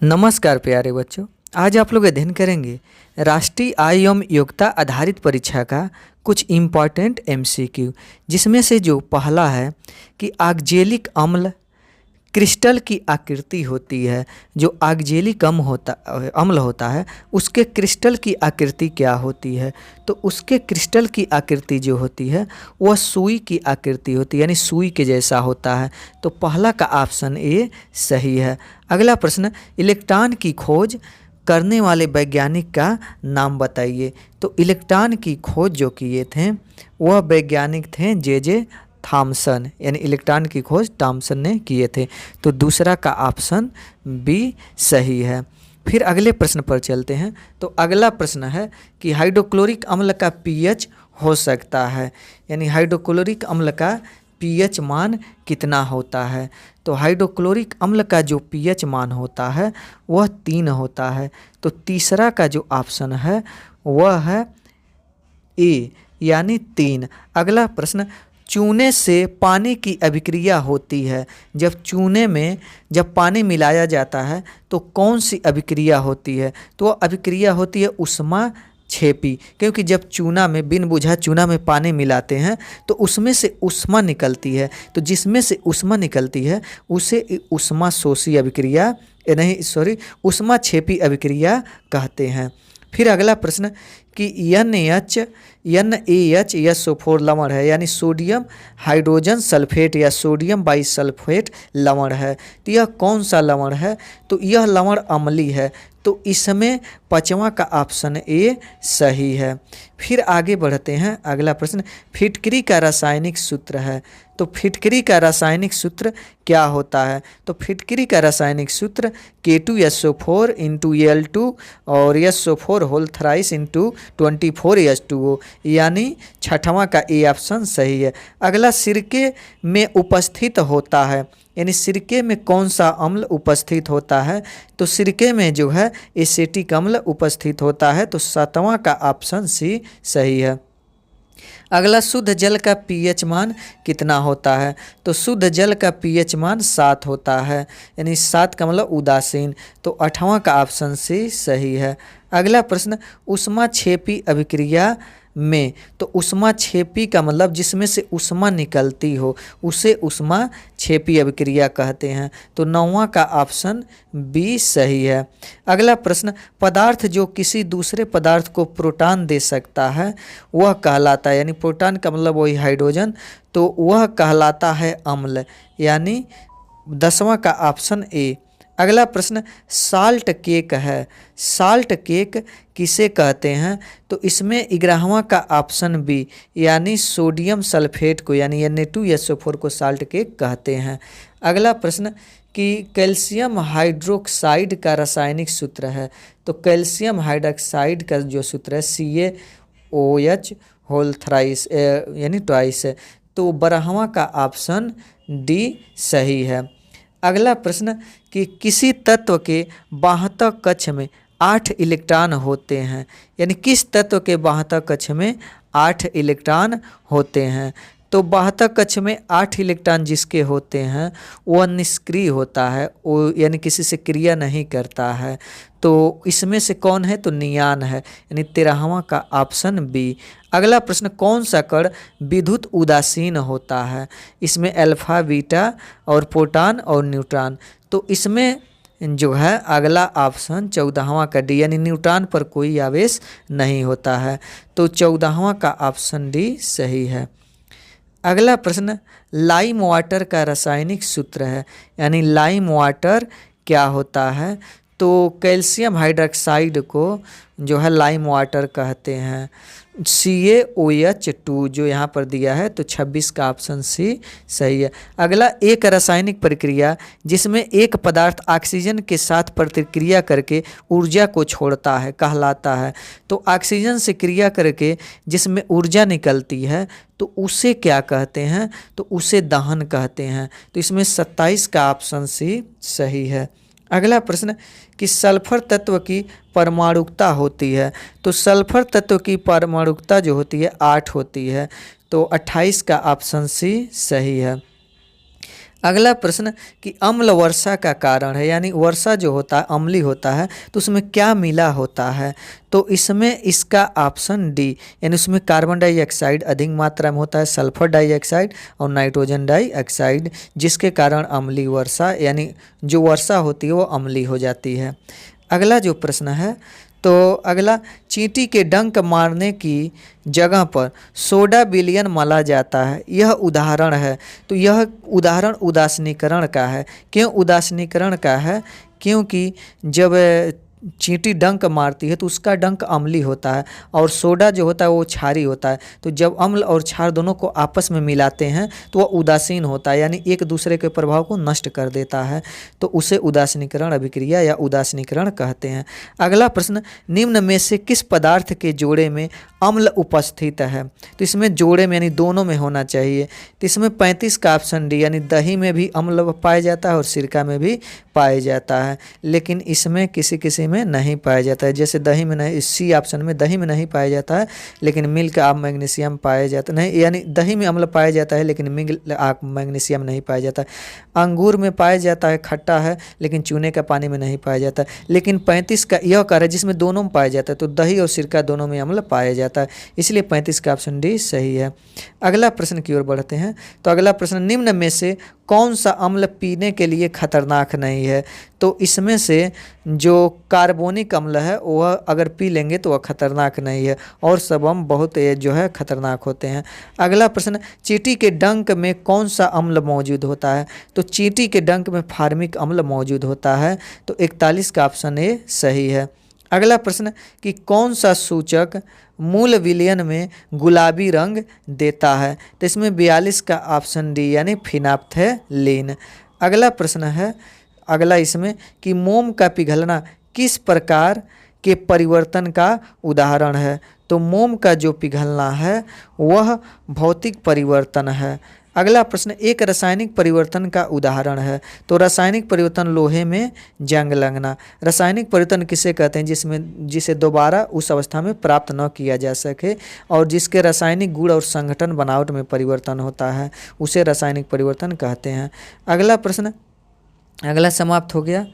नमस्कार प्यारे बच्चों। आज आप लोग अध्ययन करेंगे राष्ट्रीय आय एवं योग्यता आधारित परीक्षा का कुछ इम्पॉर्टेंट एमसीक्यू, जिसमें से जो पहला है कि ऑक्जेलिक अम्ल क्रिस्टल की आकृति होती है। जो ऑक्जेलिक अम्ल होता है उसके क्रिस्टल की आकृति क्या होती है? तो उसके क्रिस्टल की आकृति जो होती है वह सुई की आकृति होती है, यानी सुई के जैसा होता है। तो पहला का ऑप्शन ए सही है। अगला प्रश्न, इलेक्ट्रॉन की खोज करने वाले वैज्ञानिक का नाम बताइए। तो इलेक्ट्रॉन की खोज जो किए थे वह वैज्ञानिक थे जे थॉमसन, यानी इलेक्ट्रॉन की खोज थॉमसन ने किए थे। तो दूसरा का ऑप्शन बी सही है। फिर अगले प्रश्न पर चलते हैं। तो अगला प्रश्न है कि हाइड्रोक्लोरिक अम्ल का पीएच हो सकता है, यानी हाइड्रोक्लोरिक अम्ल का पीएच मान कितना होता है? तो हाइड्रोक्लोरिक अम्ल का जो पीएच मान होता है वह 3 होता है। तो तीसरा का जो ऑप्शन है वह है ए, यानी 3। अगला प्रश्न, चूने से पानी की अभिक्रिया होती है। जब चूने में जब पानी मिलाया जाता है तो कौन सी अभिक्रिया होती है? तो वह अभिक्रिया होती है उष्मा छेपी, क्योंकि जब चूना में बिन बुझा चूना में पानी मिलाते हैं तो उसमें से ऊष्मा निकलती है। तो जिसमें से ऊष्मा निकलती है उसे ऊष्मा शोषी अभिक्रिया ऊष्मा छेपी अभिक्रिया कहते हैं। फिर अगला प्रश्न कि NaHSO4 लवण है, यानी सोडियम हाइड्रोजन सल्फेट या सोडियम बाइसल्फेट लवण है। तो यह कौन सा लवण है? तो यह लवण अम्लीय है। तो इसमें 5वां का ऑप्शन ए सही है। फिर आगे बढ़ते हैं। अगला प्रश्न, फिटकरी का रासायनिक सूत्र है। तो फिटकरी का रासायनिक सूत्र क्या होता है? तो फिटकरी का रासायनिक सूत्र K2SO4 × Al2 और SO4 होल थ्राइस × 24H2O, यानी 6वां का ए ऑप्शन सही है। अगला, सिरके में उपस्थित होता है, यानी सिरके में कौन सा अम्ल उपस्थित होता है? तो सिरके में जो है एसिटिक अम्ल उपस्थित होता है। तो 7वां का ऑप्शन सी सही है। अगला, शुद्ध जल का पीएच मान कितना होता है? तो शुद्ध जल का पीएच मान 7 होता है, यानी 7 का मतलब उदासीन। तो 8वां का ऑप्शन सी सही है। अगला प्रश्न, ऊष्मा छेपी अभिक्रिया में, तो ऊष्मा छेपी का मतलब जिसमें से ऊष्मा निकलती हो उसे ऊष्मा छेपी अभिक्रिया कहते हैं। तो 9वां का ऑप्शन बी सही है। अगला प्रश्न, पदार्थ जो किसी दूसरे पदार्थ को प्रोटॉन दे सकता है वह कहलाता है, यानी प्रोटॉन का मतलब वही हाइड्रोजन, तो वह कहलाता है अम्ल, यानी 10वां का ऑप्शन ए। अगला प्रश्न, साल्ट केक है। साल्ट केक किसे कहते हैं? तो इसमें 11वां का ऑप्शन बी, यानी सोडियम सल्फेट को, यानी Na2SO4 को साल्ट केक कहते हैं। अगला प्रश्न कि कैल्शियम हाइड्रोक्साइड का रासायनिक सूत्र है। तो कैल्शियम हाइड्रोक्साइड का जो सूत्र है CaOH होल थ्राइस यानी ट्वाइस है। तो 12वां का ऑप्शन डी सही है। अगला प्रश्न कि किसी तत्व के बाह्य कक्ष में 8 इलेक्ट्रॉन होते हैं, यानी किस तत्व के बाह्य कक्ष में 8 इलेक्ट्रॉन होते हैं? तो बाह्य कक्ष में 8 इलेक्ट्रॉन जिसके होते हैं वह निष्क्रिय होता है, वो यानी किसी से क्रिया नहीं करता है। तो इसमें से कौन है? तो नियान है, यानी 13वां का ऑप्शन बी। अगला प्रश्न, कौन सा कण विद्युत उदासीन होता है? इसमें अल्फा, बीटा और प्रोटॉन और न्यूट्रॉन। तो इसमें जो है अगला ऑप्शन 14वां का डी, यानी न्यूट्रॉन पर कोई आवेश नहीं होता है। तो 14वां का ऑप्शन डी सही है। अगला प्रश्न, लाइम वाटर का रासायनिक सूत्र है, यानी लाइम वाटर क्या होता है? तो कैल्शियम हाइड्रोक्साइड को जो है लाइम वाटर कहते हैं। CaOH2 जो यहाँ पर दिया है, तो 26 का ऑप्शन सी सही है। अगला, एक रासायनिक प्रक्रिया जिसमें एक पदार्थ ऑक्सीजन के साथ प्रतिक्रिया करके ऊर्जा को छोड़ता है कहलाता है। तो ऑक्सीजन से क्रिया करके जिसमें ऊर्जा निकलती है तो उसे क्या कहते हैं? तो उसे दहन कहते हैं। तो इसमें 27 का ऑप्शन सी सही है। अगला प्रश्न कि सल्फर तत्व की परमाणुकता होती है। तो सल्फर तत्व की परमाणुकता जो होती है 8 होती है। तो 28 का ऑप्शन सी सही है। अगला प्रश्न कि अम्ल वर्षा का कारण है, यानी वर्षा जो होता है अम्लीय होता है तो उसमें क्या मिला होता है। तो इसमें इसका ऑप्शन डी, यानी उसमें कार्बन डाइऑक्साइड अधिक मात्रा में होता है, सल्फर डाइऑक्साइड और नाइट्रोजन डाइऑक्साइड, जिसके कारण अम्लीय वर्षा यानी जो वर्षा होती है वो अम्लीय हो जाती है। अगला जो प्रश्न है तो अगला, चींटी के डंक मारने की जगह पर सोडा विलयन मला जाता है, यह उदाहरण है। तो यह उदाहरण उदासीनीकरण का है। क्यों उदासीनीकरण का है? क्योंकि जब चींटी डंक मारती है तो उसका डंक अम्लीय होता है और सोडा जो होता है वो क्षारी होता है। तो जब अम्ल और क्षार दोनों को आपस में मिलाते हैं तो वह उदासीन होता है, यानी एक दूसरे के प्रभाव को नष्ट कर देता है। तो उसे उदासीनीकरण अभिक्रिया या उदासीनीकरण कहते हैं। अगला प्रश्न, निम्न में से किस पदार्थ के जोड़े में अम्ल उपस्थित है? तो इसमें जोड़े में यानी दोनों में होना चाहिए। तो इसमें 35 का ऑप्शन डी, यानी दही में भी अम्ल पाया जाता है और सिरका में भी पाया जाता है, लेकिन इसमें किसी किसी में नहीं पाया जाता है। जैसे दही में नहीं, सी ऑप्शन में दही में नहीं पाया जाता है, लेकिन मिल्क ऑफ मैग्नीशियम पाया जाता नहीं, यानी दही में अम्ल पाया जाता है लेकिन मिल्क ऑफ मैग्नीशियम नहीं पाया जाता है। अंगूर में पाया जाता है, खट्टा है, लेकिन चूने का पानी में नहीं पाया जाता है। लेकिन 35 का यह कार्य जिसमें दोनों में पाया जाता है, तो दही और सिरका दोनों में अम्ल पाया जाता है, इसलिए 35 का ऑप्शन डी सही है। अगला प्रश्न की ओर बढ़ते हैं। तो अगला प्रश्न, निम्न में से कौन सा अम्ल पीने के लिए खतरनाक नहीं है? तो इसमें से जो कार्बोनिक अम्ल है वह अगर पी लेंगे तो वह खतरनाक नहीं है, और सब अम्ल बहुत जो है खतरनाक होते हैं। अगला प्रश्न, चींटी के डंक में कौन सा अम्ल मौजूद होता है? तो चींटी के डंक में फार्मिक अम्ल मौजूद होता है, तो 41 का ऑप्शन ए सही है। अगला प्रश्न कि कौन सा सूचक मूल विलयन में गुलाबी रंग देता है? तो इसमें 42 का ऑप्शन डी, यानी फिनाप्थेलीन। अगला प्रश्न है, अगला इसमें कि मोम का पिघलना किस प्रकार के परिवर्तन का उदाहरण है? तो मोम का जो पिघलना है वह भौतिक परिवर्तन है। अगला प्रश्न, एक रासायनिक परिवर्तन का उदाहरण है? तो रासायनिक परिवर्तन लोहे में जंग लगना। रासायनिक परिवर्तन किसे कहते हैं? जिसे दोबारा उस अवस्था में प्राप्त न किया जा सके और जिसके रासायनिक गुण और संगठन बनावट में परिवर्तन होता है, उसे रासायनिक परिवर्तन कहते हैं। अगला प्रश्न, अगला समाप्त हो गया।